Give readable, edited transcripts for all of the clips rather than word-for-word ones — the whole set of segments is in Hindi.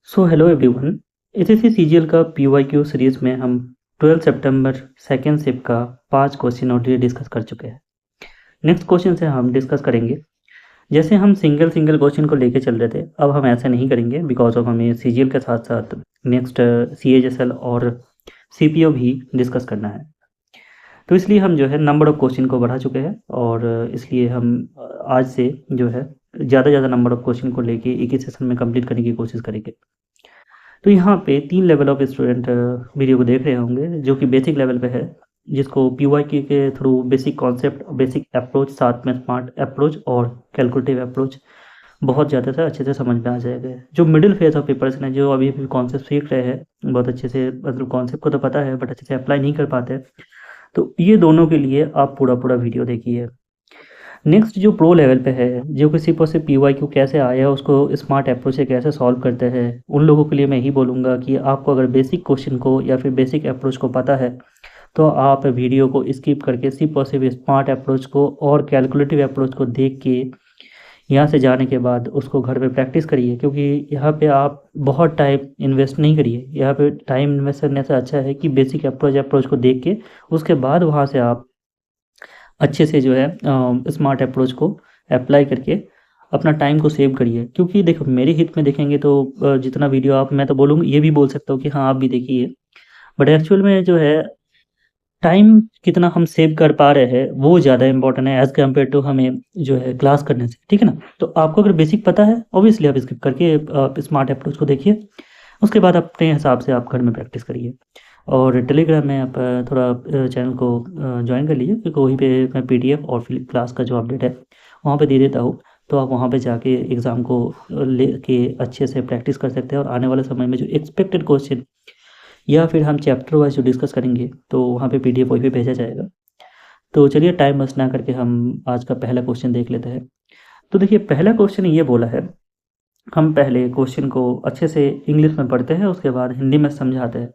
So hello everyone. SSC CGL का पीवाईक्यू सीरीज में हम 12 सितंबर सेकेंड शिफ्ट का 5 क्वेश्चन ऑलरेडी डिस्कस कर चुके हैं। नेक्स्ट क्वेश्चन से हम डिस्कस करेंगे। जैसे हम सिंगल सिंगल क्वेश्चन को लेके चल रहे थे, अब हम ऐसा नहीं करेंगे बिकॉज ऑफ हमें सीजीएल के साथ साथ नेक्स्ट सीएचएसएल और सीपीओ भी डिस्कस करना है। तो इसलिए हम जो है नंबर ऑफ क्वेश्चन को बढ़ा चुके हैं और इसलिए हम आज से जो है ज़्यादा नंबर ऑफ क्वेश्चन को लेके एक ही सेशन में कंप्लीट करने की कोशिश करेंगे। तो यहाँ पे 3 लेवल ऑफ स्टूडेंट वीडियो को देख रहे होंगे, जो कि बेसिक लेवल पे है, जिसको पीवाईक्यू के through basic concept, basic approach, साथ में स्मार्ट अप्रोच और कैलकुलेटिव अप्रोच बहुत ज़्यादा से अच्छे से समझ में आ जाएगा। जो मिडिल फेज ऑफ पेपर्स हैं, जो अभी भी कॉन्सेप्ट सीख रहे हैं बहुत अच्छे से, मतलब कॉन्सेप्ट को तो पता है बट अच्छे से अप्लाई नहीं कर पाते, तो ये दोनों के लिए आप पूरा वीडियो देखिए। नेक्स्ट जो प्रो लेवल पे है, जो किसी पर से पीवाईक्यू कैसे आया उसको स्मार्ट अप्रोच से कैसे सॉल्व करते हैं, उन लोगों के लिए मैं यही बोलूँगा कि आपको अगर बेसिक क्वेश्चन को या फिर बेसिक अप्रोच को पता है तो आप वीडियो को स्किप करके सिर्फ और सिर्फ स्मार्ट अप्रोच को और कैलकुलेटिव अप्रोच को देख के यहाँ से जाने के बाद उसको घर पे प्रैक्टिस करिए, क्योंकि यहाँ पे आप बहुत टाइम इन्वेस्ट नहीं करिए। यहाँ पे टाइम इन्वेस्ट करने से अच्छा है कि बेसिक अप्रोच को देख के उसके बाद वहाँ से आप अच्छे से जो है स्मार्ट अप्रोच को अप्लाई करके अपना टाइम को सेव करिए। क्योंकि देखो मेरे हित में देखेंगे तो जितना वीडियो आप, मैं तो बोलूँगा, ये भी बोल सकता हूँ कि हाँ आप भी देखिए, बट एक्चुअल में जो है टाइम कितना हम सेव कर पा रहे हैं वो ज़्यादा इंपॉर्टेंट है एज़ कम्पेयर टू हमें जो है क्लास करने से, ठीक है ना। तो आपको अगर बेसिक पता है, ऑब्वियसली आप स्किप करके स्मार्ट अप्रोच को देखिए, उसके बाद अपने हिसाब से आप घर में प्रैक्टिस करिए। और टेलीग्राम में आप थोड़ा चैनल को ज्वाइन कर लीजिए, क्योंकि वहीं पे मैं पीडीएफ और फिर क्लास का जो अपडेट है वहाँ पे दे देता हूँ। तो आप वहाँ पे जाके एग्ज़ाम को लेके अच्छे से प्रैक्टिस कर सकते हैं, और आने वाले समय में जो एक्सपेक्टेड क्वेश्चन या फिर हम चैप्टर वाइज जो डिस्कस करेंगे तो वहाँ पे पीडीएफ वहीं पे भेजा जाएगा। तो चलिए टाइम वेस्ट ना करके हम आज का पहला क्वेश्चन देख लेते हैं। तो देखिए पहला क्वेश्चन ये बोला है, हम पहले क्वेश्चन को अच्छे से इंग्लिश में पढ़ते हैं, उसके बाद हिंदी में समझाते हैं।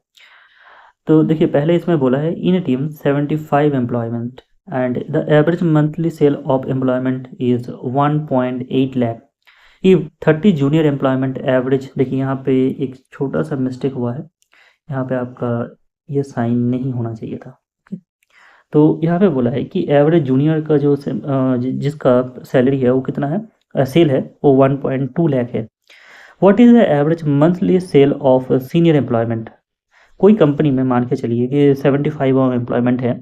तो देखिए पहले इसमें बोला है, in team 75 employment and the average monthly sale of employment is 1.8 lakh. ये 30 जूनियर एम्प्लॉयमेंट एवरेज, देखिए यहाँ पे एक छोटा सा मिस्टेक हुआ है, यहाँ पे आपका ये साइन नहीं होना चाहिए था। ओके, तो यहाँ पे बोला है कि एवरेज जूनियर का जो जिसका सैलरी है वो कितना है, सेल है वो 1.2 लाख है। What is the average monthly sale of senior employment. कोई कंपनी में मान के चलिए कि 75 एम्प्लॉयमेंट है,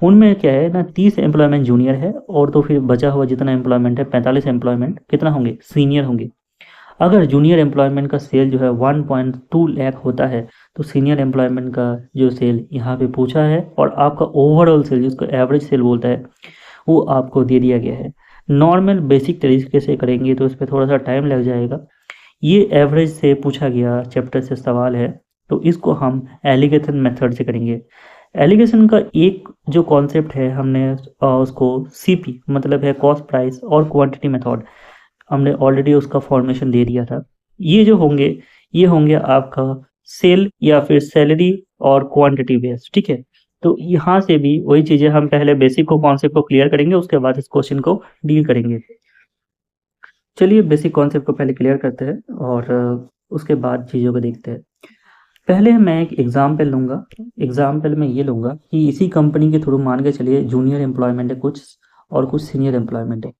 उनमें क्या है ना, 30 एम्प्लॉयमेंट जूनियर है, और तो फिर बचा हुआ जितना एम्प्लॉयमेंट है 45 एम्प्लॉयमेंट कितना होंगे, सीनियर होंगे। अगर जूनियर एम्प्लॉयमेंट का सेल जो है 1.2 लाख होता है, तो सीनियर एम्प्लॉयमेंट का जो सेल यहाँ पे पूछा है, और आपका ओवरऑल सेल जिसको एवरेज सेल बोलता है वो आपको दे दिया गया है। नॉर्मल बेसिक तरीके से करेंगे तो इस पर थोड़ा सा टाइम लग जाएगा। ये एवरेज से पूछा गया चैप्टर से सवाल है, तो इसको हम एलिगेशन मेथड से करेंगे। एलिगेशन का एक जो कॉन्सेप्ट है, हमने उसको सीपी मतलब है कॉस्ट प्राइस और क्वांटिटी मेथड, हमने ऑलरेडी उसका फॉर्मेशन दे दिया था। ये जो होंगे, ये होंगे आपका सेल या फिर सैलरी और क्वांटिटी बेस्ड, ठीक है। तो यहाँ से भी वही चीज़ें, हम पहले बेसिक को कॉन्सेप्ट को क्लियर करेंगे, उसके बाद इस क्वेश्चन को डील करेंगे। चलिए बेसिक कॉन्सेप्ट को पहले क्लियर करते हैं और उसके बाद चीज़ों को देखते हैं। पहले मैं एक एग्जाम्पल लूँगा। एग्जाम्पल में ये लूँगा कि इसी कंपनी के थ्रू मान के चलिए जूनियर एम्प्लॉयमेंट है कुछ और कुछ सीनियर एम्प्लॉयमेंट है।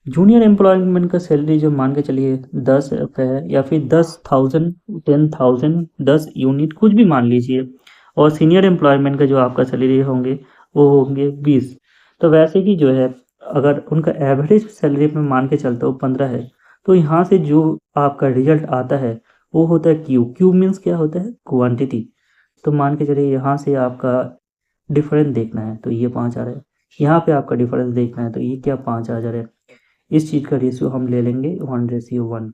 जूनियर एम्प्लॉयमेंट का सैलरी जो मान के चलिए 10 है, या फिर 10,000, 10,000, 10 यूनिट कुछ भी मान लीजिए, और सीनियर एम्प्लॉयमेंट का जो आपका सैलरी होंगे वो होंगे 20। तो वैसे ही जो है अगर उनका एवरेज सैलरी में मान के चलता हूँ 15 है, तो यहाँ से जो आपका रिजल्ट आता है वो होता है क्यू। क्यू मीन्स क्या होता है, क्वांटिटी। तो मान के चलिए यहाँ से आपका डिफरेंस देखना है तो ये 5 आ रहा है, यहाँ पे आपका डिफरेंस देखना है तो ये क्या 5 आ जा रहा है। इस चीज़ का रेशियो हम ले लेंगे 1:1।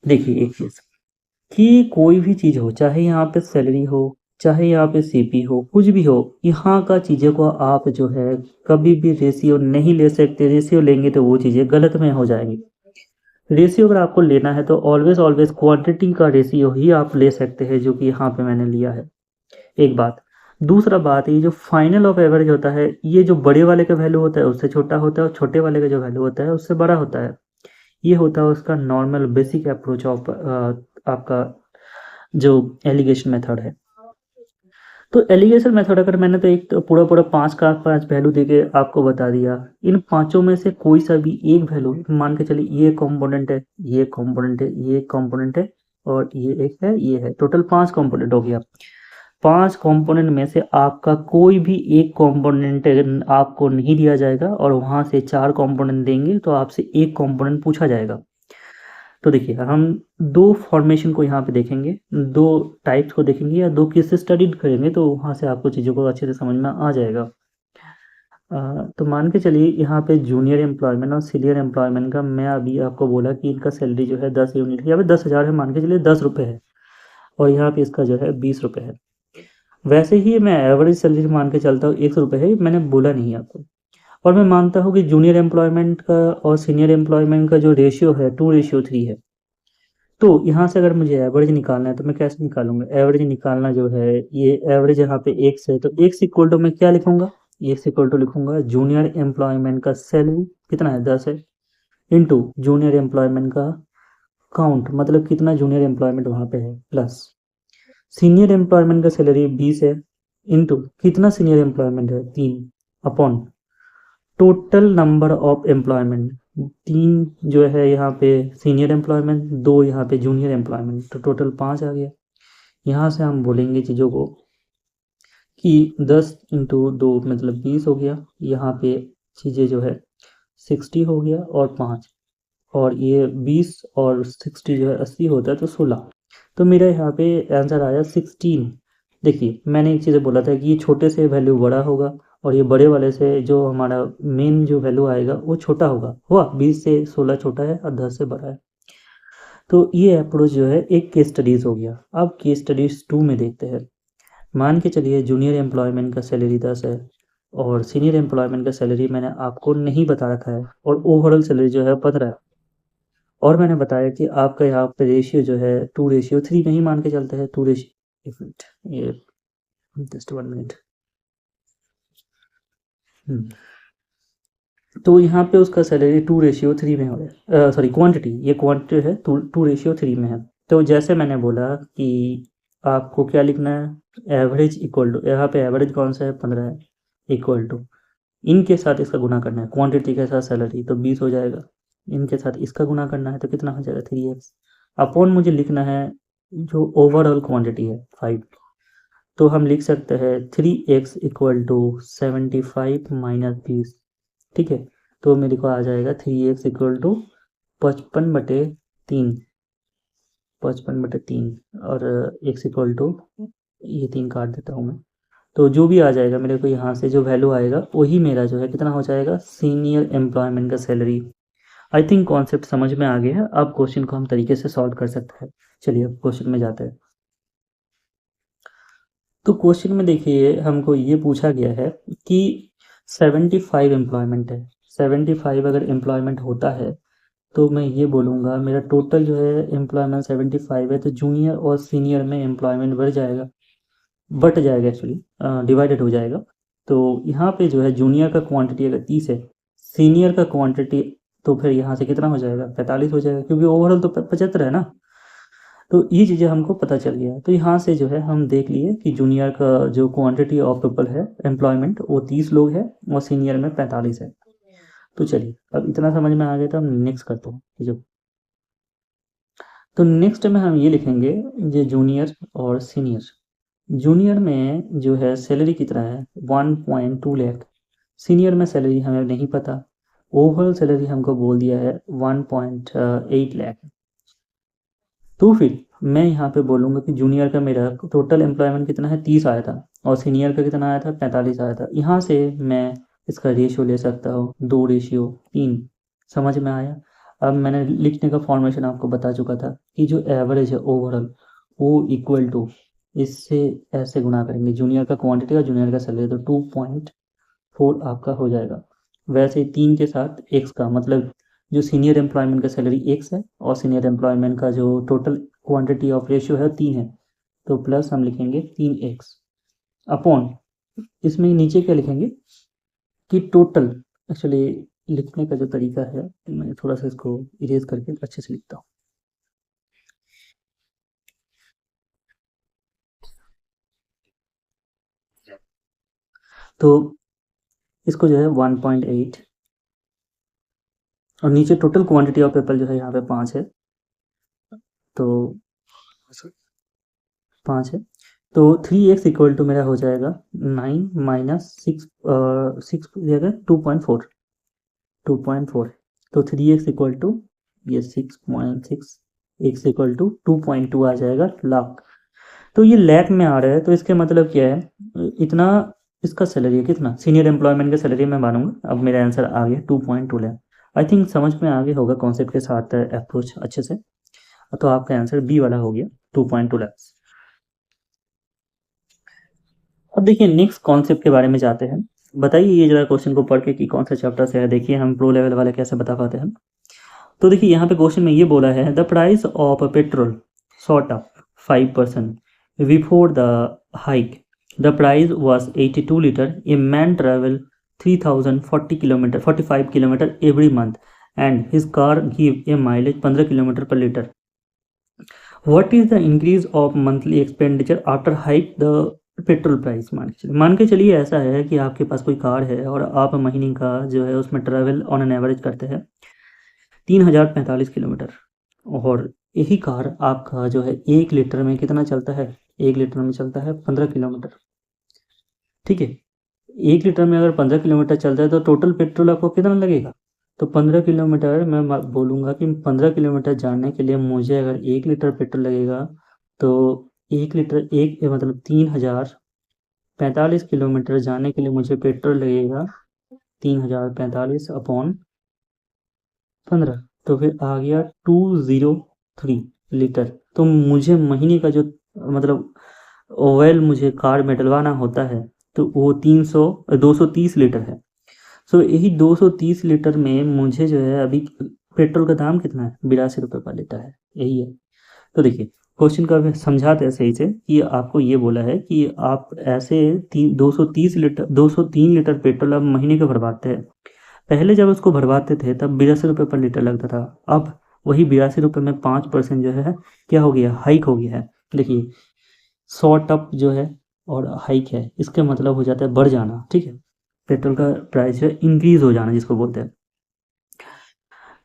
देखिए एक चीज़ कि कोई भी चीज़ हो, चाहे यहाँ पे सैलरी हो, चाहे यहाँ पे सीपी हो, कुछ भी हो, यहाँ का चीज़ों को आप जो है कभी भी रेशियो नहीं ले सकते। रेशियो लेंगे तो वो चीज़ें गलत में हो जाएंगी। रेशियो अगर आपको लेना है तो ऑलवेज ऑलवेज क्वांटिटी का रेशियो ही आप ले सकते हैं, जो कि यहाँ पे मैंने लिया है। एक बात। दूसरा बात, ये जो फाइनल ऑफ एवरेज होता है, ये जो बड़े वाले का वैल्यू होता है उससे छोटा होता है, और छोटे वाले का जो वैल्यू होता है उससे बड़ा होता है। ये होता है उसका नॉर्मल बेसिक अप्रोच ऑफ आपका जो एलिगेशन मेथड है। तो एलिगेशन मेथड अगर मैंने तो एक तो पूरा पूरा 5 का 5 वैल्यू देके आपको बता दिया, इन पांचों में से कोई सा भी एक वैल्यू मान के चलिए, ये कंपोनेंट है, ये कंपोनेंट है, ये कंपोनेंट है और ये एक है, ये है, टोटल 5 कंपोनेंट हो गया। 5 कंपोनेंट में से आपका कोई भी एक कंपोनेंट आपको नहीं दिया जाएगा और वहां से 4 कंपोनेंट देंगे तो आपसे एक कंपोनेंट पूछा जाएगा। तो देखिए हम दो फॉर्मेशन को यहाँ पे देखेंगे, दो टाइप्स को देखेंगे या दो केसेस स्टडी करेंगे, तो वहाँ से आपको चीज़ों को अच्छे से समझ में आ जाएगा। तो मान के चलिए यहाँ पे जूनियर एम्प्लॉयमेंट और सीनियर एम्प्लॉयमेंट का मैं अभी आपको बोला कि इनका सैलरी जो है 10 यूनिट, यहाँ पे 10,000 है, मान के चलिए 10 रुपये है और यहाँ पे इसका जो है 20 रुपये है। वैसे ही मैं एवरेज सैलरी मान के चलता हूँ 100 रुपये है, मैंने बोला नहीं आपको। और मैं मानता हूँ कि जूनियर एम्प्लॉयमेंट का और सीनियर एम्प्लॉयमेंट का जो रेशियो है 2:3 है। तो यहाँ से अगर मुझे एवरेज निकालना है तो मैं कैसे निकालूंगा? एवरेज निकालना जो है, ये एवरेज यहाँ पे एक्स है, तो एक्स इक्वल टू मैं क्या लिखूंगा? एक्स इक्वल टू लिखूंगा जूनियर एम्प्लॉयमेंट का सैलरी कितना है 10 है, इंटू जूनियर एम्प्लॉयमेंट का काउंट, मतलब कितना जूनियर एम्प्लॉयमेंट वहाँ पे है, प्लस सीनियर एम्प्लॉयमेंट का सैलरी 20 है, इंटू कितना सीनियर एम्प्लॉयमेंट है 3, upon total number of employment 3 जो है यहाँ पे सीनियर एम्प्लॉयमेंट, 2 यहाँ पे जूनियर एम्प्लॉयमेंट, तो टोटल 5 आ गया। यहाँ से हम बोलेंगे चीज़ों को कि 10 इंटू 2 मतलब 20 हो गया, यहाँ पे चीज़ें जो है 60 हो गया और 5, और ये 20 और 60 जो है 80 होता है तो 16, तो मेरा यहाँ पे आंसर आया 16। देखिए मैंने एक चीज़ बोला था कि ये छोटे से वैल्यू बड़ा होगा और ये बड़े वाले से जो हमारा मेन जो वैल्यू आएगा वो छोटा होगा, हुआ 20 से 16 छोटा है और 10 से बड़ा है। तो ये अप्रोच जो है एक केस स्टडीज़ हो गया। अब केस स्टडीज़ 2 में देखते हैं। मान के चलिए जूनियर एम्प्लॉयमेंट का सैलरी 10 है और सीनियर एम्प्लॉयमेंट का सैलरी मैंने आपको नहीं बता रखा है और ओवरऑल सैलरी जो है 15 है, और मैंने बताया कि आपका यहाँ पे रेशियो जो है 2:3 नहीं मान के चलते हैं, 2 रेशियो, ये जस्ट 1 मिनट। तो यहाँ पे उसका सैलरी 2:3 में हो रहा है, सॉरी क्वांटिटी, ये क्वांटिटी है 2:3 में है। तो जैसे मैंने बोला कि आपको क्या लिखना है, एवरेज इक्वल टू, यहाँ पे एवरेज कौन सा है 15 है, इक्वल टू इनके साथ इसका गुना करना है, क्वांटिटी के साथ सैलरी तो 20 हो जाएगा, इनके साथ इसका गुना करना है तो कितना हो जाएगा 3x, अपॉन मुझे लिखना है जो ओवरऑल क्वांटिटी है 5, तो हम लिख सकते हैं 3x इक्वल टू 75 माइनस 20, ठीक है। तो मेरे को आ जाएगा 3x इक्वल टू 55/3, 55/3, और x इक्वल टू, ये 3 काट देता हूँ मैं, तो जो भी आ जाएगा मेरे को यहाँ से जो वैल्यू आएगा वही मेरा जो है कितना हो जाएगा, सीनियर एम्प्लॉयमेंट का सैलरी। आई थिंक कॉन्सेप्ट समझ में आ गया है। अब क्वेश्चन को हम तरीके से सॉल्व कर सकते हैं। चलिए अब क्वेश्चन में जाते हैं। तो क्वेश्चन में देखिए हमको ये पूछा गया है कि 75 एम्प्लॉयमेंट है, 75 अगर एम्प्लॉयमेंट होता है तो मैं ये बोलूँगा मेरा टोटल जो है एम्प्लॉयमेंट 75 है, तो जूनियर और सीनियर में एम्प्लॉयमेंट बढ़ जाएगा, बट जाएगा एक्चुअली, डिवाइडेड हो जाएगा। तो यहाँ पे जो है जूनियर का क्वांटिटी अगर 30 है, सीनियर का क्वांटिटी तो फिर यहाँ से कितना हो जाएगा 45 हो जाएगा, क्योंकि ओवरऑल तो 75 है ना। तो ये चीज़ें हमको पता चल गया। तो यहाँ से जो है हम देख लिए कि जूनियर का जो क्वांटिटी ऑफ पीपल है एम्प्लॉयमेंट वो 30 लोग है और सीनियर में 45 है। तो चलिए अब इतना समझ में आ गया, तो हम नेक्स्ट करते हैं जो, तो नेक्स्ट में हम ये लिखेंगे ये जूनियर और सीनियर। जूनियर में जो है सैलरी कितना है 1.2 लाख, सीनियर में सैलरी हमें नहीं पता, ओवरऑल सैलरी हमको बोल दिया है 1.8 लाख। तो फिर मैं यहाँ पे बोलूँगा कि जूनियर का मेरा टोटल एम्प्लॉयमेंट कितना है 30 आया था और सीनियर का कितना आया था 45 आया था। यहाँ से मैं इसका रेशियो ले सकता हूँ 2:3। समझ में आया? अब मैंने लिखने का फॉर्मेशन आपको बता चुका था कि जो एवरेज है ओवरऑल वो इक्वल टू, इससे ऐसे गुना करेंगे जूनियर का क्वांटिटी और जूनियर का सैलरी, तो 2.4 आपका हो जाएगा। वैसे 3 के साथ एक्स का मतलब जो सीनियर एम्प्लॉयमेंट का सैलरी एक्स है और सीनियर एम्प्लॉयमेंट का जो टोटल क्वांटिटी ऑफ रेशियो है 3 है, तो प्लस हम लिखेंगे 3x अपॉन, इसमें नीचे क्या लिखेंगे कि टोटल, एक्चुअली लिखने का जो तरीका है मैं थोड़ा सा इसको इरेज करके अच्छे से लिखता हूँ। तो इसको जो है 1.8 और नीचे टोटल क्वांटिटी ऑफ एप्पल जो है यहाँ पे 5 है, तो 5 है, तो 3x इक्वल टू मेरा हो जाएगा 9 माइनस 6 6 जाएगा 2.4 2.4, तो 3x इक्वल टू ये 6.6 x इक्वल टू 2.2 आ जाएगा लाख। तो ये लैख में आ रहा है, तो इसके मतलब क्या है, इतना इसका सैलरी है, कितना सीनियर एम्प्लॉयमेंट का सैलरी मैं मानूंगा। अब मेरा आंसर आ गया 2.2 लाख। आई थिंक समझ में आ गया होगा कॉन्सेप्ट के साथ अप्रोच अच्छे से, तो आपका आंसर बी वाला हो गया 2.2 लाख। अब देखिए नेक्स्ट कॉन्सेप्ट के बारे में जाते हैं। बताइए ये जरा क्वेश्चन को पढ़ के कि कौन सा चैप्टर से है, देखिए हम प्रो लेवल वाले कैसे बता पाते हैं। तो देखिए यहाँ पे क्वेश्चन में ये बोला है the price of petrol shot up 5% before the hike, the price was 82 litre, a man travel 3040 kilometre 45 kilometre every month and his car give a mileage 15 kilometre per litre. What is the increase of monthly expenditure after hike the petrol price. मान के चलिए ऐसा है कि आपके पास कोई कार है और आप महीने का जो है उसमें ट्रैवल ऑन एन एवरेज करते हैं 3045 किलोमीटर, और यही कार आपका जो है 1 लीटर में कितना चलता है, 1 लीटर में चलता है 15 किलोमीटर। ठीक है, 1 लीटर में अगर 15 किलोमीटर चलता है तो टोटल पेट्रोल आपको कितना लगेगा, तो 15 किलोमीटर मैं बोलूँगा कि 15 किलोमीटर जाने के लिए मुझे अगर 1 लीटर पेट्रोल लगेगा, तो 1 लीटर एक मतलब 3045 किलोमीटर जाने के लिए मुझे पेट्रोल लगेगा 3045 अपॉन 15, तो फिर आ गया 203 लीटर। तो मुझे महीने का जो मतलब ऑयल मुझे कार में डलवाना होता है तो वो 230 लीटर है। सो यही 230 लीटर में मुझे जो है अभी पेट्रोल का दाम कितना है, 82 रुपये पर लीटर है, यही है। तो देखिए क्वेश्चन का समझाते हैं सही से कि आपको ये बोला है कि आप ऐसे 203 लीटर पेट्रोल आप महीने का भरवाते हैं। पहले जब उसको भरवाते थे तब 82 रुपये पर लीटर लगता था, अब वही 82 रुपये में 5% जो है क्या हो गया, हाइक हो गया है। देखिए शॉर्ट अप जो है और हाइक है, इसका मतलब हो जाता है बढ़ जाना। ठीक है, पेट्रोल का प्राइस जो है इंक्रीज हो जाना जिसको बोलते हैं।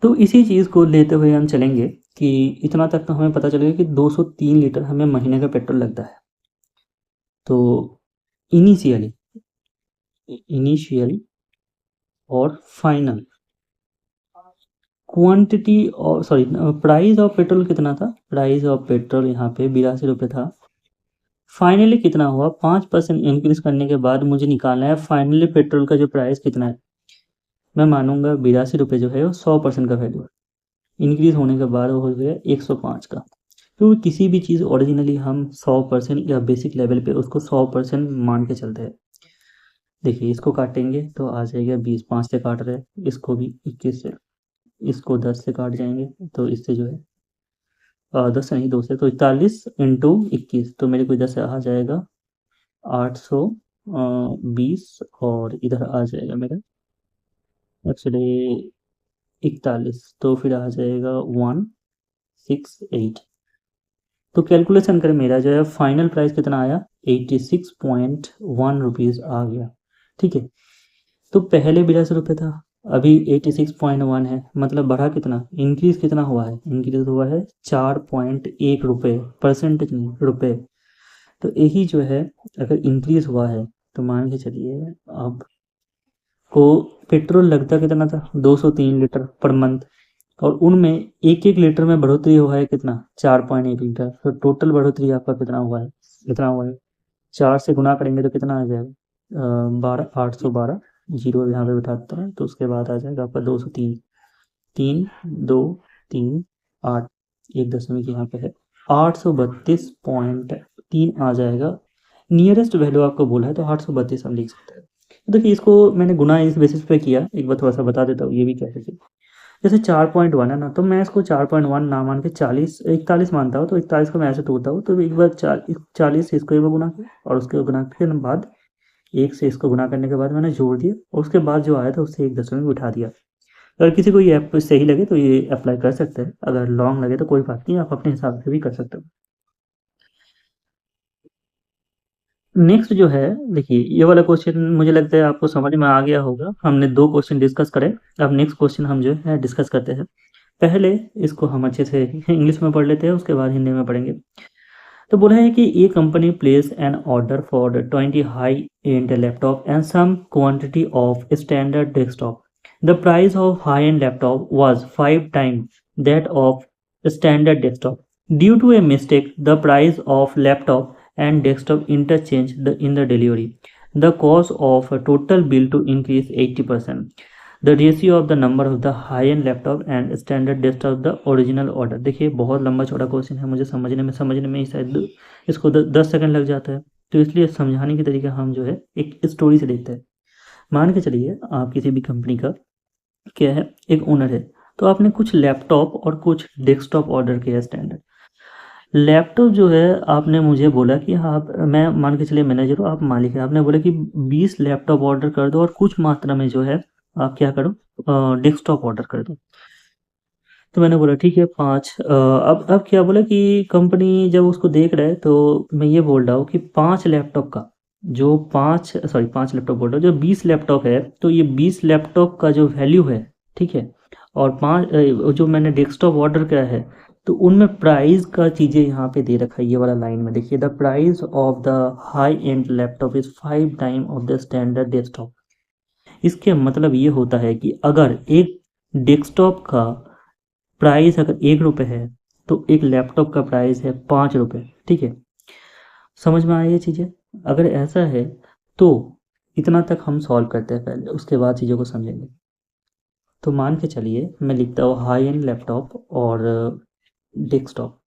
तो इसी चीज़ को लेते हुए हम चलेंगे कि इतना तक तो हमें पता चलेगा कि 203 लीटर हमें महीने का पेट्रोल लगता है। तो इनिशियली और फाइनल क्वांटिटी और सॉरी प्राइस ऑफ पेट्रोल कितना था, प्राइस ऑफ पेट्रोल यहाँ पे 82 रुपये था। फाइनली कितना हुआ, 5% इंक्रीज करने के बाद मुझे निकालना है फाइनली पेट्रोल का जो प्राइस कितना है। मैं मानूंगा 82 रुपये जो है वो 100% का वैल्यू है, इंक्रीज होने के बाद वो हो गया 105 का। क्योंकि किसी भी चीज़ ओरिजिनली हम 100% या बेसिक लेवल पे उसको 100% मान के चलते हैं। देखिए इसको काटेंगे तो आ जाएगा 20, 5 से काट रहे हैं, इसको भी 21 से, इसको 10 से काट जाएंगे तो इससे जो है 10 नहीं 2 से, तो 41 इंटू 21, तो मेरे को इधर से आ जाएगा 820 और इधर आ जाएगा मेरा एक्चुअली 41, तो फिर आ जाएगा 168। तो कैलकुलेशन करें मेरा जो है फाइनल प्राइस कितना आया, 86.1 रुपीज़ आ गया। ठीक है, तो पहले 82 रुपये था, अभी 86.1 है, मतलब बढ़ा कितना, इंक्रीज कितना हुआ है, इंक्रीज हुआ है 4.1 रुपये, परसेंटेज नहीं रुपये। तो यही जो है अगर इंक्रीज हुआ है तो मान के चलिए अब को पेट्रोल लगता कितना था, 203 लीटर पर मंथ, और उनमें एक एक लीटर में बढ़ोतरी हुआ है कितना, 4.1 लीटर। तो टोटल बढ़ोतरी आपका कितना हुआ है, कितना हुआ है, 4 से गुना करेंगे तो कितना आ जाएगा, 812, जीरो यहाँ पे बिठाता है, तो उसके बाद आ जाएगा आपका 203, 3, 2, 3, 8, एक दशमिक यहाँ पे है, 832.3 आ जाएगा। नियरेस्ट वैल्यू आपको बोला है तो 832 हम लिख सकते हैं। देखिए इसको मैंने गुना इस बेसिस पे किया, एक बार थोड़ा सा बता देता हूँ ये भी कैसे किया। जैसे 4.1 है ना, तो मैं इसको 4.1 ना मान के 41 मानता हूँ, तो 41 को मैं ऐसे तोड़ता हूँ, तो एक बार 40 से इसको एक बार गुना किया और उसके गुना के बाद 1 से इसको गुना करने के बाद मैंने जोड़ दिया और उसके बाद जो आया था उससे एक दशमिक उठा दिया। अगर किसी को ये ऐप सही लगे तो ये अप्लाई कर सकते हैं, अगर लॉन्ग लगे तो कोई बात नहीं, आप अपने हिसाब से भी कर सकते हो। नेक्स्ट जो है, देखिए ये वाला क्वेश्चन मुझे लगता है आपको समझ में आ गया होगा। हमने 2 क्वेश्चन डिस्कस करे, अब नेक्स्ट क्वेश्चन हम जो है डिस्कस करते हैं। पहले इसको हम अच्छे से इंग्लिश में पढ़ लेते हैं, उसके बाद हिंदी में पढ़ेंगे। तो बोला है कि ये company place an order for 20 high end laptop and some quantity of standard desktop. The price of high end laptop was 5 times that of standard desktop. Due to a mistake the price of laptop and desktop interchange in the delivery. The cost of a total bill to increase 80%. The ratio of the number of the high-end laptop and standard desktop the original order। देखिए बहुत लंबा चौड़ा क्वेश्चन है, मुझे समझने में ही शायद इसको 10 सेकंड लग जाता है, तो इसलिए समझाने की तरीका हम जो है एक स्टोरी से देखते हैं। मान के चलिए आप किसी भी कंपनी का क्या है, एक ओनर है, तो आपने कुछ लैपटॉप और कुछ डेस्कटॉप ऑर्डर किया स्टैंडर्ड। लैपटॉप जो है आपने मुझे बोला कि आप, मैं मान के चलिए मैनेजर हूँ, आप मालिक हैं, आपने बोला कि 20 लैपटॉप ऑर्डर कर दो और कुछ मात्रा में जो है आप क्या करो, डेस्कटॉप ऑर्डर कर दो। तो मैंने बोला ठीक है 5। अब क्या बोला कि कंपनी जब उसको देख रहा है, तो मैं ये बोल रहा हूँ कि 5 लैपटॉप का जो 5 लैपटॉप बोल रहा हूँ, जो 20 लैपटॉप है, तो ये 20 लैपटॉप का जो वैल्यू है, ठीक है, और 5 जो मैंने डेस्कटॉप ऑर्डर किया है, तो उनमें प्राइस का चीज़ें यहाँ पे दे रखा है, ये वाला लाइन में देखिए, the price of the high end laptop is 5 time of the standard desktop. इसके मतलब ये होता है कि अगर एक डेस्कटॉप का प्राइस अगर 1 रुपये है, तो एक लैपटॉप का प्राइस है 5 रुपये, ठीक है। समझ में आई ये चीज़ें? अगर ऐसा है तो इतना तक हम सॉल्व करते हैं पहले, उसके बाद चीज़ों को समझेंगे। तो मान के चलिए मैं लिखता हूँ हाई एंड लैपटॉप और desktop,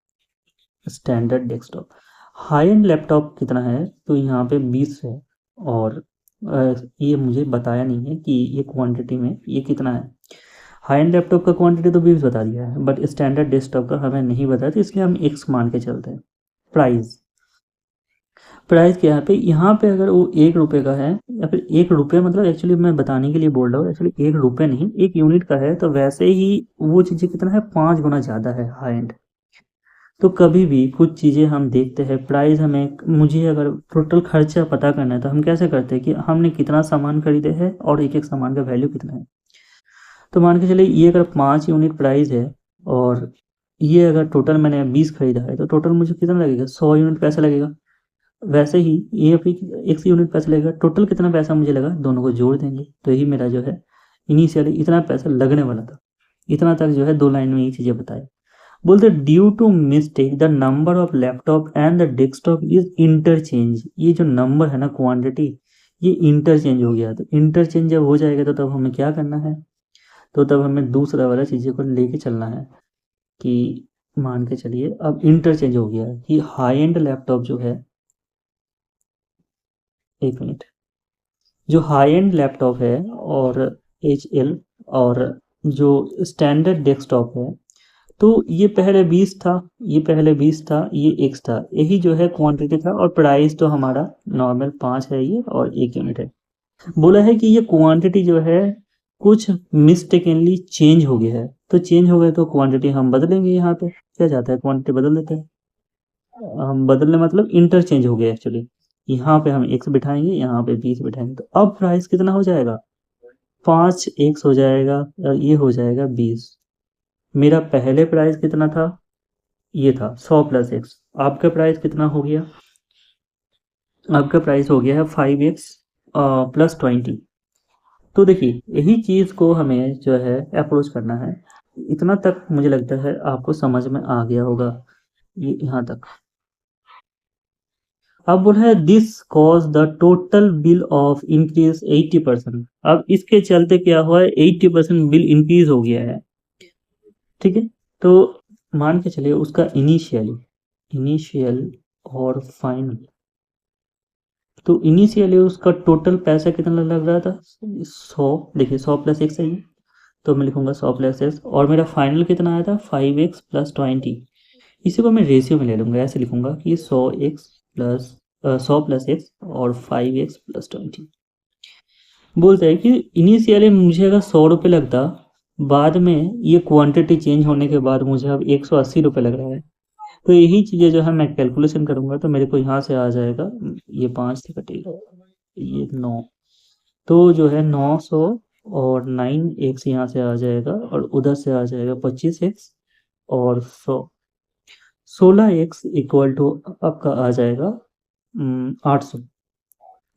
standard desktop. High end laptop कितना है, तो यहाँ पे 20 है, और ये मुझे बताया नहीं है कि ये क्वांटिटी में ये कितना है। हाई एंड लैपटॉप का क्वांटिटी तो 20 बता दिया है, बट स्टैंडर्ड डेस्कटॉप का हमें नहीं बताया, तो इसलिए हम एक्स मान के चलते हैं। प्राइस, प्राइस क्या है पे, यहाँ पे अगर वो 1 रुपये का है, या फिर 1 रुपये, मतलब एक्चुअली मैं बताने के लिए बोल रहा हूँ, एक्चुअली 1 रुपये नहीं, 1 यूनिट का है, तो वैसे ही वो चीज़ें कितना है, 5 गुना ज़्यादा है हाई एंड। तो कभी भी कुछ चीज़ें हम देखते हैं, प्राइस हमें, मुझे अगर टोटल खर्चा पता करना है, तो हम कैसे करते हैं कि हमने कितना सामान खरीदे हैं और एक एक सामान का वैल्यू कितना है। तो मान के चलिए ये अगर 5 यूनिट प्राइस है, और ये अगर टोटल मैंने 20 खरीदा है, तो टोटल मुझे कितना लगेगा, 100 यूनिट पैसा लगेगा। वैसे ही ये भी 1 यूनिट पैसा लगेगा, टोटल कितना पैसा मुझे लगा, दोनों को जोड़ देंगे, तो यही मेरा जो है इनिशियली इतना पैसा लगने वाला था। इतना तक जो है 2 लाइन में ये चीज़ें बताए। बोलते due to mistake the number of laptop and the desktop is interchange. ये जो नंबर है ना, क्वांटिटी, ये इंटरचेंज हो गया। तो इंटरचेंज जब हो जाएगा, तो तब हमें क्या करना है, तो तब हमें दूसरा वाला चीज़ों को लेके चलना है कि मान के चलिए अब इंटरचेंज हो गया है कि हाई एंड लैपटॉप जो है, 1 मिनट, जो हाई एंड लैपटॉप है और HL, और जो स्टैंडर्ड डेस्कटॉप है, तो ये पहले 20 था, ये पहले 20 था, ये X था, यही जो है क्वांटिटी था, और प्राइस तो हमारा नॉर्मल 5 है ये, और 1 यूनिट है। बोला है कि ये क्वांटिटी जो है कुछ मिस्टेकनली चेंज हो गया है, तो चेंज हो गया तो क्वांटिटी हम बदलेंगे। यहाँ पे क्या जाता है, क्वांटिटी बदल देते हैं हम, बदलने मतलब इंटरचेंज हो गया एक्चुअली। यहाँ पे हम X बिठाएंगे, यहाँ पे 20 बिठाएंगे, तो अब प्राइस कितना हो जाएगा, 5X हो जाएगा, और ये हो जाएगा 20। मेरा पहले प्राइस कितना था, ये था 100 प्लस X। आपका प्राइस कितना हो गया, आपका प्राइस हो गया है 5X प्लस 20। तो देखिए यही चीज़ को हमें जो है अप्रोच करना है। इतना तक मुझे लगता है आपको समझ में आ गया होगा, ये यहाँ तक। अब बोला है this cause the total bill of increase 80%। अब इसके चलते क्या हुआ है, 80% बिल इंक्रीज हो गया है, ठीक है। तो मान के चलिए उसका इनिशियल और फाइनल, तो इनिशियली उसका टोटल पैसा कितना लग रहा था, 100। देखिए 100 प्लस एक्स है ये, तो मैं लिखूंगा 100 प्लस एक्स, और मेरा फाइनल कितना आया था, 5X प्लस 20। इसी को मैं रेशियो में ले लूँगा, ऐसे लिखूंगा कि 100 प्लस एक्स और 5X प्लस 20। बोलता है कि इनिशियली मुझे अगर 100 रुपये लगता, बाद में ये क्वांटिटी चेंज होने के बाद मुझे अब 180 रुपये लग रहा है। तो यही चीज़ें जो है मैं कैलकुलेशन करूँगा तो मेरे को यहाँ से आ जाएगा, ये 5 से कटेगा, ये 9, तो जो है 900 और 9 एक्स यहाँ से आ जाएगा और उधर से आ जाएगा 25 एक्स और 16 एक्स इक्वल टू आपका आ जाएगा 800।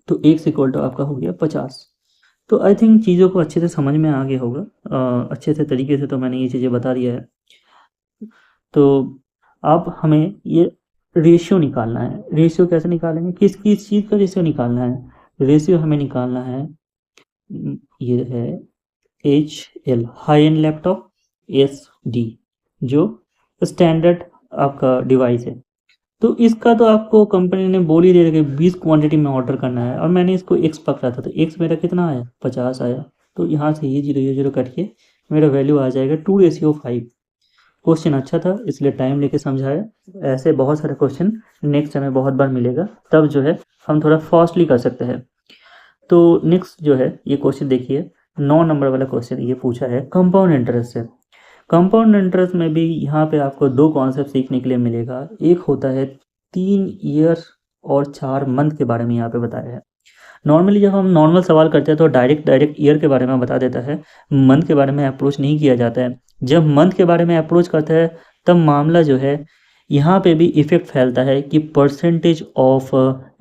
तो एक्स इक्वल टू आपका हो गया 50। तो आई थिंक चीज़ों को अच्छे से समझ में आ गया होगा, अच्छे से तरीके से तो मैंने ये चीज़ें बता दिया है। तो अब हमें ये रेशियो निकालना है। रेशियो कैसे निकालेंगे, किस किस चीज़ का रेशियो निकालना है? रेशियो हमें निकालना है, ये है HL high end laptop, SD जो स्टैंडर्ड आपका डिवाइस है। तो इसका तो आपको कंपनी ने बोल ही दिया था कि 20 क्वांटिटी में ऑर्डर करना है और मैंने इसको एक्स पकड़ा था, तो एक्स मेरा कितना आया, 50 आया। तो यहाँ से ये जीरो कट के मेरा वैल्यू आ जाएगा 2:5। क्वेश्चन अच्छा था इसलिए टाइम लेके समझाया। ऐसे बहुत सारे क्वेश्चन नेक्स्ट हमें बहुत बार मिलेगा, तब जो है हम थोड़ा फास्टली कर सकते हैं। तो नेक्स्ट जो है ये क्वेश्चन देखिए, 9 नंबर वाला क्वेश्चन ये पूछा है कंपाउंड इंटरेस्ट से। कंपाउंड इंटरेस्ट में भी यहाँ पे आपको 2 कॉन्सेप्ट सीखने के लिए मिलेगा। एक होता है 3 ईयर और 4 मंथ के बारे में यहाँ पे बताया है। नॉर्मली जब हम नॉर्मल सवाल करते हैं तो डायरेक्ट ईयर के बारे में बता देता है, मंथ के बारे में अप्रोच नहीं किया जाता है। जब मंथ के बारे में अप्रोच करता है तब मामला जो है यहाँ पे भी इफ़ेक्ट फैलता है कि परसेंटेज ऑफ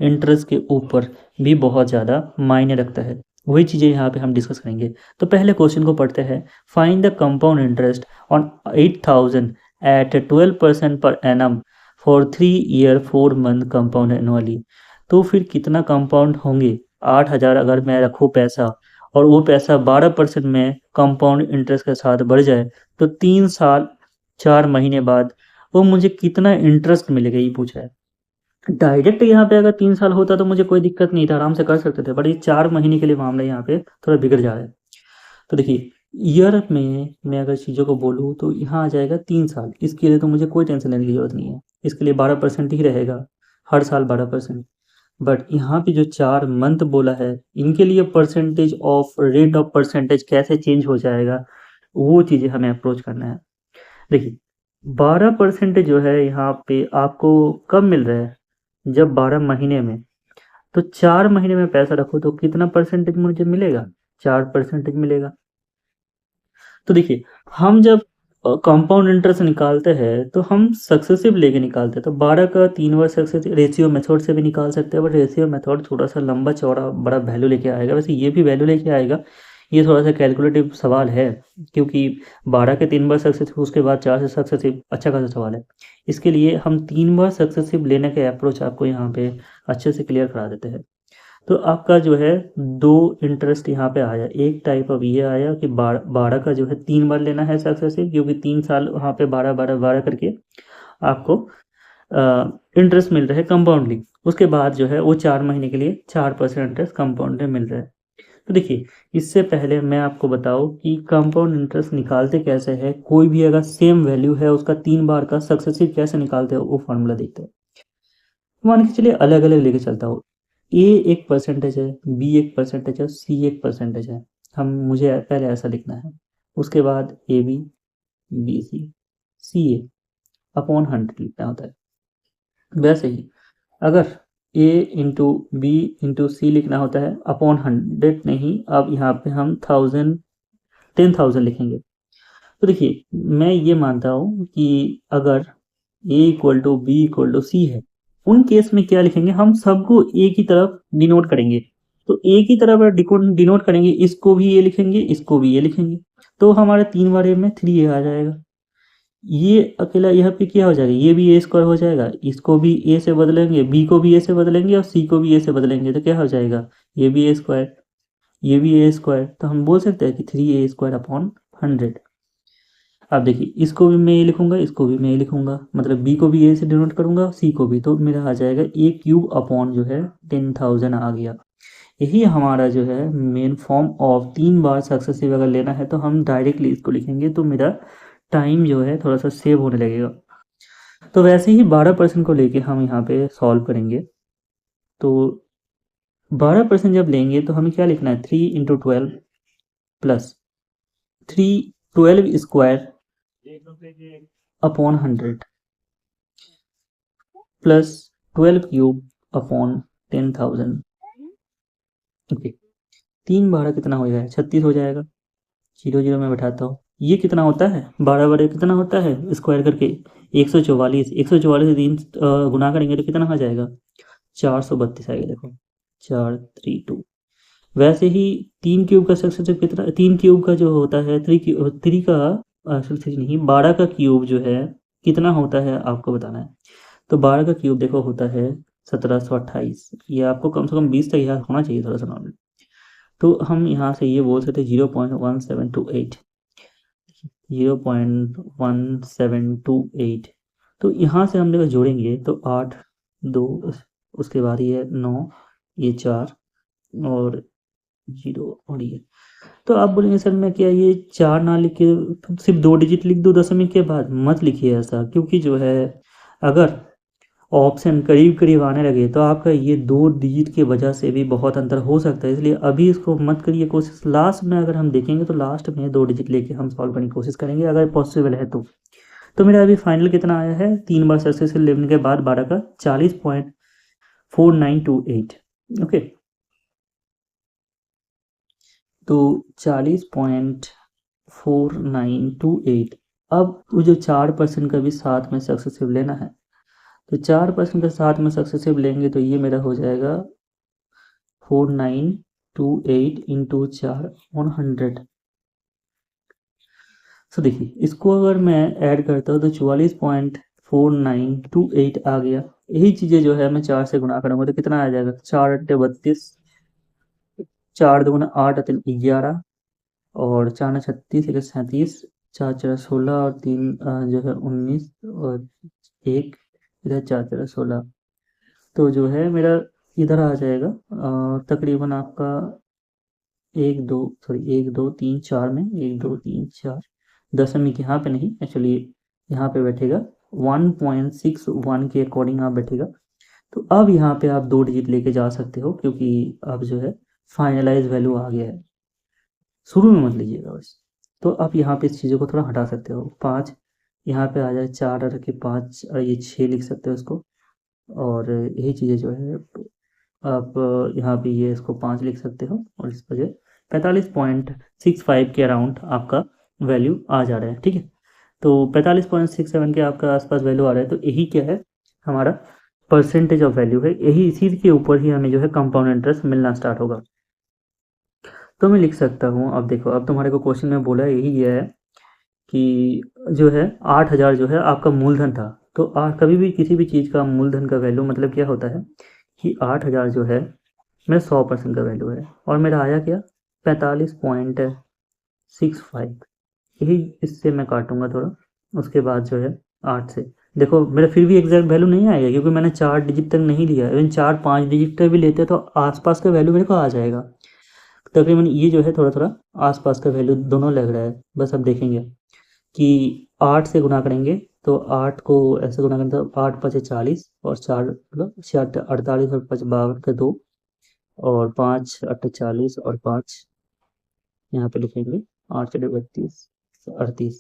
इंटरेस्ट के ऊपर भी बहुत ज़्यादा मायने रखता है। वही चीज़ें यहाँ पे हम डिस्कस करेंगे। तो पहले क्वेश्चन को पढ़ते हैं। Find the compound interest on 8000 at 12% per annum for 3 year 4 month compound annually. तो फिर कितना कंपाउंड होंगे? 8000 अगर मैं रखूँ पैसा और वो पैसा 12% में कंपाउंड इंटरेस्ट के साथ बढ़ जाए तो 3 साल 4 महीने बाद वो मुझे कितना इंटरेस्ट मिलेगा, ये पूछा है। डायरेक्ट यहाँ पे अगर 3 साल होता तो मुझे कोई दिक्कत नहीं था, आराम से कर सकते थे, बट ये 4 महीने के लिए मामला यहाँ पे थोड़ा बिगड़ जा रहा है। तो देखिए ईयर में मैं अगर चीज़ों को बोलूँ तो यहाँ आ जाएगा 3 साल। इसके लिए तो मुझे कोई टेंशन लेने की जरूरत नहीं है, इसके लिए 12% ही रहेगा, हर साल 12%। बट यहाँ पे जो 4 मंथ बोला है इनके लिए percentage of rate of percentage कैसे चेंज हो जाएगा, वो चीज़ें हमें अप्रोच करना है। देखिए 12% जो है यहाँ पे आपको कब मिल रहा है, जब 12 महीने में। तो 4 महीने में पैसा रखो तो कितना परसेंटेज मुझे मिलेगा, 4% मिलेगा। तो देखिए हम जब कंपाउंड इंटरेस्ट निकालते हैं तो हम सक्सेसिव लेके निकालते हैं। तो 12 का 3 बार सक्सेसिव रेशियो मेथड से भी निकाल सकते हैं, बट रेशियो मेथड थोड़ा सा लंबा चौड़ा बड़ा वैल्यू लेके आएगा। वैसे ये भी वैल्यू लेके आएगा, ये थोड़ा सा कैलकुलेटिव सवाल है क्योंकि 12 के 3 बार सक्सेसिव उसके बाद 4 से सक्सेसिव अच्छा खासा सवाल है। इसके लिए हम 3 बार सक्सेसिव लेने के अप्रोच आपको यहाँ पे अच्छे से क्लियर करा देते हैं। तो आपका जो है 2 इंटरेस्ट यहाँ पे आया। एक टाइप अब ये आया कि 12 का जो है 3 बार लेना है सक्सेसिव, क्योंकि 3 साल वहाँ पे 12 करके आपको इंटरेस्ट मिल रहा है कंपाउंडली। उसके बाद जो है वो 4 महीने के लिए 4% इंटरेस्ट कंपाउंड में मिल रहा है। तो देखिए इससे पहले मैं आपको बताऊँ कि कंपाउंड इंटरेस्ट निकालते कैसे है। कोई भी अगर सेम वैल्यू है उसका 3 बार का सक्सेसिव कैसे निकालते हो वो फॉर्मूला देखते हैं। मान के चलिए अलग अलग लेके चलता हूँ। ए एक परसेंटेज है, बी एक परसेंटेज है, सी एक परसेंटेज है। मुझे पहले ऐसा लिखना है, उसके बाद AB, BC, CA अपॉन 100 लिखना होता है। वैसे ही अगर A इंटू बी इंटू सी लिखना होता है अपॉन 100 नहीं, अब यहाँ पे हम 10,000 लिखेंगे। तो देखिए मैं ये मानता हूँ कि अगर A equal to B equal to C है, उन केस में क्या लिखेंगे, हम सबको ए की तरफ डिनोट करेंगे। तो ए की तरफ डिनोट करेंगे, इसको भी ए लिखेंगे, इसको भी ए लिखेंगे। तो हमारे 3 बार ए में 3a आ जाएगा। ये अकेला यहाँ पे क्या हो जाएगा, ये भी ए स्क्वायर हो जाएगा, इसको भी ए से बदलेंगे, बी को भी ए से बदलेंगे और सी को भी ए से बदलेंगे तो क्या हो जाएगा, ये भी ए स्क्वायर, ये भी ए स्क्वायर। तो हम बोल सकते हैं कि 3a स्क्वायर अपॉन 100। अब देखिए इसको भी मैं ए लिखूंगा, इसको भी मैं ए लिखूंगा, मतलब बी को भी ए से डिनोट करूंगा, सी को भी, तो मेरा आ जाएगा A³ अपॉन जो है 10,000 आ गया। यही हमारा जो है main form of 3 bar successive अगर लेना है तो हम डायरेक्टली इसको लिखेंगे तो मेरा टाइम जो है थोड़ा सा सेव होने लगेगा। तो वैसे ही 12% को लेके हम यहाँ पे सॉल्व करेंगे। तो 12% जब लेंगे तो हमें क्या लिखना है, 3 × 12 plus 3 12 square upon 100 plus 12 cube upon 10,000। Okay, 3 12 कितना हो जाएगा? 36 हो जाएगा। 0 0 में बैठाता हूँ। ये कितना होता है? 12 12 कितना होता है स्क्वायर करके? 144। 144 से 3 गुना करेंगे तो कितना आ जाएगा? 432 आएगा। देखो 432। वैसे ही 3 क्यूब का सक्सेसिव कितना? 3 क्यूब का जो होता है 3 का सक्सेसिव नहीं, 12 का क्यूब जो है कितना होता है आपको बताना है। तो 12 का क्यूब देखो होता है 1728। ये आपको कम से कम 20 तक याद होना चाहिए थोड़ा सा नॉर्मल। तो हम यहाँ से ये बोल सकते हैं 0.1728, 0.1728। तो यहाँ से हम देखो जोड़ेंगे तो 8 2, उसके बाद ये 9, ये 4 और 0 और ये। तो आप बोलेंगे सर मैं क्या ये 4 ना लिख के सिर्फ 2 डिजिट लिख दूँ दशमिक के बाद? मत लिखिए ऐसा, क्योंकि जो है अगर ऑप्शन करीब करीब आने लगे तो आपका ये 2 डिजिट की वजह से भी बहुत अंतर हो सकता है। इसलिए अभी इसको मत करिए कोशिश। लास्ट में अगर हम देखेंगे तो लास्ट में 2 डिजिट लेके हम सॉल्व करने की कोशिश करेंगे अगर पॉसिबल है तो। तो मेरा अभी फाइनल कितना आया है? 3 बार सक्सेसफुल लेने के बाद 12 का 40.4928। ओके, तो 40.4928। अब वो जो 4% का भी साथ में सक्सेसिव लेना है, तो 4% का साथ में सक्सेसिव लेंगे तो ये मेरा हो जाएगा 4928 इंटू 4/100। सो देखिए इसको अगर मैं ऐड करता हूँ तो 44.4928 आ गया। यही चीज़ें जो है मैं 4 से गुणा करूँगा तो कितना आ जाएगा? 4 8 32, 4 2 8 3 11 और 4 36 1 37, 4 4 16 और 3 जो है 19 और 1 इधर 4 4 16। तो जो है मेरा इधर आ जाएगा तकरीबन आपका 1 2 सॉरी 1 2 3 4 में 1 2 3 4 दशमिक यहाँ पे नहीं, एक्चुअली यहाँ पे बैठेगा 1.61 के अकॉर्डिंग आप बैठेगा। तो अब यहाँ पे आप 2 डिजिट लेके जा सकते हो क्योंकि अब जो है फाइनलाइज वैल्यू आ गया है। शुरू में मत लीजिएगा बस। तो आप यहाँ पे इस चीज़ों को थोड़ा हटा सकते हो। 5 यहाँ पे आ जाए, 4 रख के 5 ये 6 लिख सकते हो इसको। और यही चीज़ें जो है आप यहाँ पे ये इसको 5 लिख सकते हो और इस वजह 45.65 के अराउंड आपका वैल्यू आ जा रहा है। ठीक है, तो 45.67 के आपका आसपास वैल्यू आ रहा है। तो यही क्या है हमारा परसेंटेज ऑफ वैल्यू है। यही इसी के ऊपर ही हमें जो है कंपाउंड इंटरेस्ट मिलना स्टार्ट होगा। तो मैं लिख सकता हूँ, अब देखो अब तुम्हारे को क्वेश्चन में बोला यही है कि जो है 8000 जो है आपका मूलधन था। तो कभी भी किसी भी चीज़ का मूलधन का वैल्यू मतलब क्या होता है कि 8000 जो है मेरा 100% का वैल्यू है और मेरा आया क्या 45.65। यही इससे मैं काटूंगा थोड़ा, उसके बाद जो है 8 से। देखो मेरा फिर भी एग्जैक्ट वैल्यू नहीं आएगा क्योंकि मैंने 4 डिजिट तक नहीं लिया। इवन 4 5 डिजिट तक भी लेते तो आसपास का वैल्यू मेरे को आ जाएगा तकरीबन। ये जो है थोड़ा थोड़ा आसपास का वैल्यू दोनों लग रहा है। बस अब देखेंगे कि 8 से गुना करेंगे तो 8 को ऐसे गुना करेंगे तो 8 5 40 और 4 मतलब 6 48 और 5 52 के 2 और 5 8 40 और 5 यहाँ पे लिखेंगे 8 4 32 38।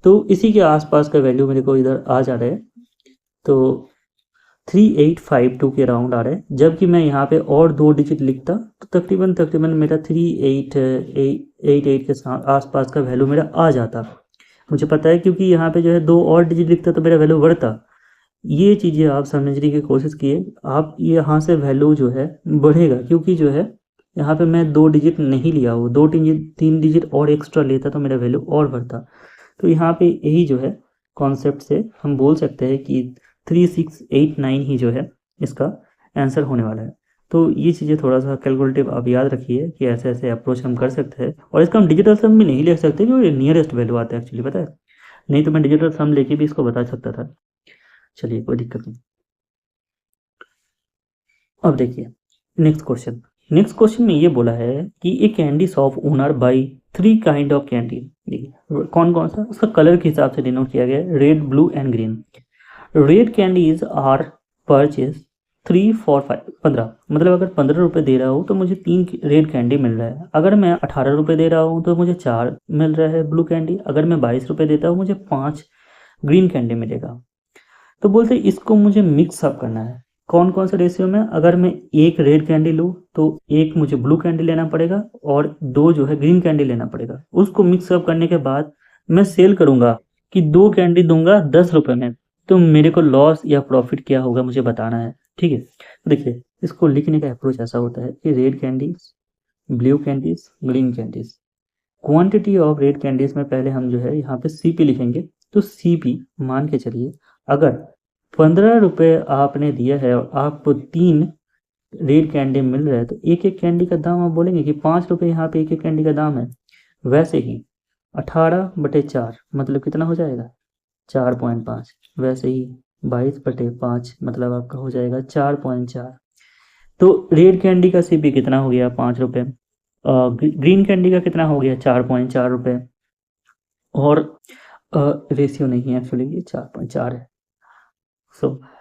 तो इसी के आसपास का वैल्यू मेरे को इधर आ जा रहा है। तो 3852 के राउंड आ रहा है। जबकि मैं यहाँ पे और 2 डिजिट लिखता तो तकरीबन मेरा 3888 के आसपास का वैल्यू मेरा आ जाता। मुझे पता है क्योंकि यहाँ पे जो है 2 और डिजिट लिखता तो मेरा वैल्यू बढ़ता। ये चीज़ें आप समझने की कोशिश किए, आप यहाँ से वैल्यू जो है बढ़ेगा क्योंकि जो है यहाँ पे मैं 2 डिजिट नहीं लिया हूँ। 2 3 डिजिट और एक्स्ट्रा लेता तो मेरा वैल्यू और बढ़ता। तो यहाँ पे यही जो है कॉन्सेप्ट से हम बोल सकते हैं कि 3689 ही जो है इसका आंसर होने वाला है। तो ये चीज़ें थोड़ा सा कैलकुलेटिव आप याद रखिए कि ऐसे ऐसे अप्रोच हम कर सकते हैं। और इसका हम डिजिटल सम भी नहीं ले सकते क्योंकि नियरेस्ट वैल्यू आता है एक्चुअली, पता है। नहीं तो मैं डिजिटल सम लेके भी इसको बता सकता था। चलिए कोई दिक्कत नहीं। अब देखिए नेक्स्ट क्वेश्चन में ये बोला है कि a candy shop owner buy 3 kind of candy. देखिए कौन कौन सा, उसका कलर के हिसाब से डिनोट किया गया है, red blue and green. Red candies are purchase 3 4 5 15, मतलब अगर 15 रुपये दे रहा हूँ तो मुझे 3 रेड कैंडी मिल रहा है। अगर मैं 18 रुपये दे रहा हूँ तो मुझे 4 मिल रहा है ब्लू कैंडी। अगर मैं 22 रुपये देता हूँ मुझे 5 ग्रीन कैंडी मिलेगा। तो बोलते हैं इसको मुझे मिक्स अप करना है। कौन कौन से रेशियो में? अगर मैं एक रेड कैंडी लूँ तो एक मुझे ब्लू कैंडी लेना पड़ेगा और 2 जो है ग्रीन कैंडी लेना पड़ेगा। उसको मिक्स अप करने के बाद मैं सेल करूँगा कि 2 कैंडी दूंगा 10 रुपये में। तो मेरे को लॉस या प्रॉफिट क्या होगा मुझे बताना है, ठीक है। तो देखिए, इसको लिखने का अप्रोच ऐसा होता है कि red candies, blue candies, green candies. Quantity of red candies में पहले हम जो है यहाँ पे सीपी लिखेंगे। तो सीपी मान के चलिए, अगर 15 रुपये आपने दिया है और आपको 3 रेड कैंडी मिल रहा है तो एक एक कैंडी का दाम आप बोलेंगे कि 5 रुपये यहाँ पे एक एक कैंडी का दाम है। वैसे ही 18/4 मतलब कितना हो जाएगा? 4.5। वैसे ही 22/5 मतलब आपका हो जाएगा 4.4। तो रेड कैंडी का सीपी कितना हो गया? 5 रुपये। ग्रीन कैंडी का कितना हो गया? 4.4 रुपये। और रेशियो नहीं है एक्चुअली, ये 4.4 है।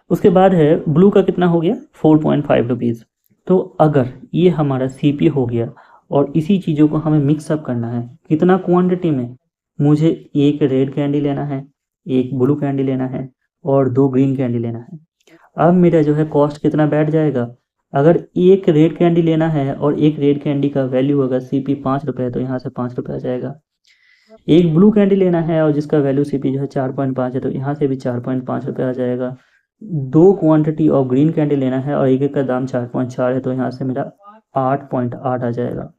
उसके बाद है ब्लू का कितना हो गया? 4.5 रुपीज़। तो अगर ये हमारा सीपी हो गया और इसी चीज़ों को हमें मिक्स अप करना है, कितना क्वांटिटी में? मुझे एक रेड कैंडी लेना है, एक ब्लू कैंडी लेना है और 2 ग्रीन कैंडी लेना है। अब मेरा जो है कॉस्ट कितना बैठ जाएगा? अगर एक रेड कैंडी लेना है और एक रेड कैंडी का वैल्यू अगर सीपी 5 रुपये है तो यहाँ से 5 रुपये आ जाएगा। एक ब्लू कैंडी लेना है और जिसका वैल्यू सीपी जो है 4.5 है तो यहाँ से भी 4.5 रुपये आ जाएगा। 2 क्वांटिटी ऑफ ग्रीन कैंडी लेना है और एक एक का दाम 4.4 है तो यहाँ से मेरा 8.8 आ जाएगा।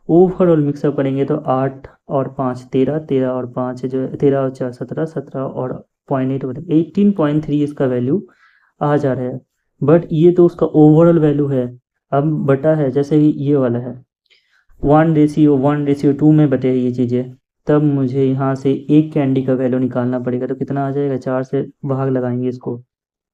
ओवरऑल मिक्सअप करेंगे तो 8 और 5 13, 13 और 5 जो है 13 और 4 17, 17 और 0.8 मतलब 18.3 इसका वैल्यू आ जा रहा है। बट ये तो उसका ओवरऑल वैल्यू है। अब बटा है जैसे ये वाला है 1:2 में बटे ये चीज़ें, तब मुझे यहाँ से एक कैंडी का वैल्यू निकालना पड़ेगा। तो कितना आ जाएगा? 4 से भाग लगाएंगे इसको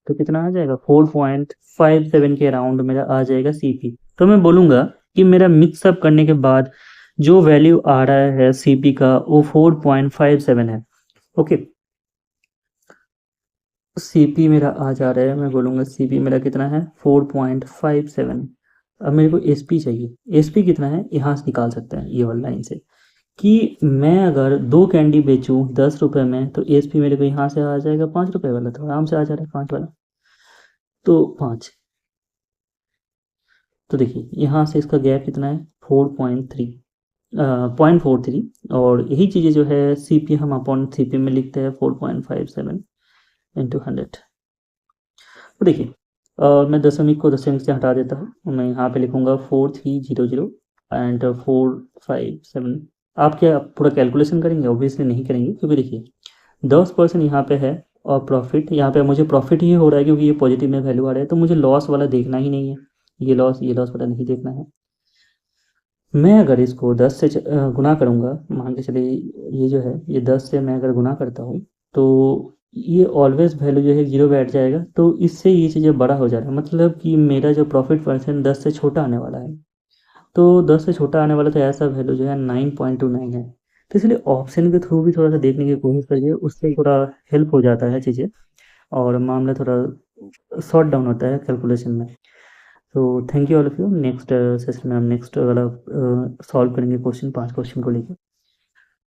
तो कितना आ जाएगा? 4.57 के अराउंड मेरा आ जाएगा सीपी। तो मैं बोलूँगा कि मेरा मिक्सअप करने के बाद जो वैल्यू आ रहा है सीपी का वो 4.57 है। ओके, सीपी मेरा आ जा रहा है, मैं बोलूँगा सीपी मेरा कितना है? 4.57। अब मेरे को एसपी चाहिए। एसपी कितना है यहाँ से निकाल सकते हैं ये वाली लाइन से, कि मैं अगर 2 कैंडी बेचूँ 10 रुपये में तो एसपी मेरे को यहाँ से आ जाएगा 5 रुपये वाला। तो आराम से आ जा रहा है 5 वाला। तो 5, तो देखिए यहाँ से इसका गैप कितना है? 0.43 और यही चीज़ें जो है सीपी हम अपॉन सीपी में लिखते हैं 4.57 इंटू 100। तो देखिए मैं दशमिक को दशमिक से हटा देता हूँ। मैं यहाँ पे लिखूँगा 4300 एंड 457। आप क्या पूरा कैलकुलेशन करेंगे? ऑब्वियसली नहीं करेंगे, क्योंकि देखिए 10% यहाँ पे है और प्रॉफिट यहाँ पे मुझे प्रॉफिट ही हो रहा है क्योंकि ये पॉजिटिव में वैल्यू आ रहा है। तो मुझे लॉस वाला देखना ही नहीं है, ये लॉस वाला नहीं देखना है। मैं अगर इसको 10 से गुना करूँगा, मान के चलिए ये जो है ये 10 से मैं अगर गुना करता हूँ तो ये ऑलवेज वैल्यू जो है 0 बैठ जाएगा। तो इससे ये चीज़ें बड़ा हो जा रहा है, मतलब कि मेरा जो प्रॉफिट परसेंट 10 से छोटा आने वाला है। तो 10 से छोटा आने वाला तो ऐसा वैल्यू जो है 9.29 है। तो इसलिए ऑप्शन के थ्रू भी थोड़ा सा देखने की कोशिश करिए, उससे थोड़ा हेल्प हो जाता है चीज़ें और मामला थोड़ा शॉर्ट डाउन होता है कैलकुलेशन में। तो thank you all of you. Next session में हम नेक्स्ट वाला सॉल्व करेंगे क्वेश्चन, 5 क्वेश्चन को लेकर।